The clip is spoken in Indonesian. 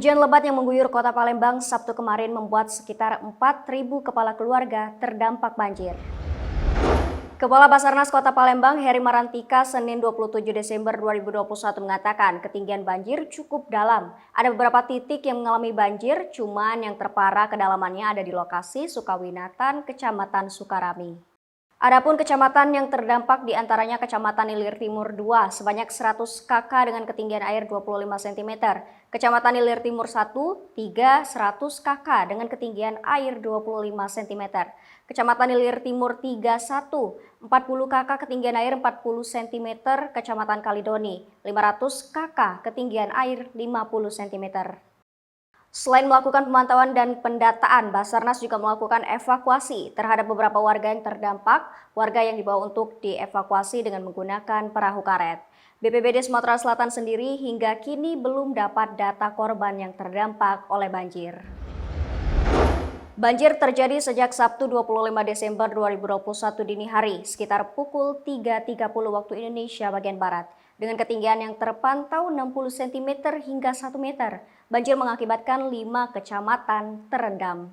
Hujan lebat yang mengguyur kota Palembang Sabtu kemarin membuat sekitar 4.000 kepala keluarga terdampak banjir. Kepala Basarnas Kota Palembang, Heri Marantika, Senin 27 Desember 2021 mengatakan ketinggian banjir cukup dalam. Ada beberapa titik yang mengalami banjir, cuman yang terparah kedalamannya ada di lokasi Sukawinatan, Kecamatan Sukarami. Adapun kecamatan yang terdampak diantaranya Kecamatan Ilir Timur 2 sebanyak 100 kk dengan ketinggian air 25 cm, Kecamatan Ilir Timur 1, 3, 100 kk dengan ketinggian air 25 cm, Kecamatan Ilir Timur 3, 1, 40 kk ketinggian air 40 cm, Kecamatan Kalidoni 500 kk ketinggian air 50 cm. Selain melakukan pemantauan dan pendataan, Basarnas juga melakukan evakuasi terhadap beberapa warga yang terdampak, warga yang dibawa untuk dievakuasi dengan menggunakan perahu karet. BPBD Sumatera Selatan sendiri hingga kini belum dapat data korban yang terdampak oleh banjir. Banjir terjadi sejak Sabtu 25 Desember 2021 dini hari, sekitar pukul 3.30 waktu Indonesia bagian Barat. Dengan ketinggian yang terpantau 60 cm hingga 1 meter, banjir mengakibatkan 5 kecamatan terendam.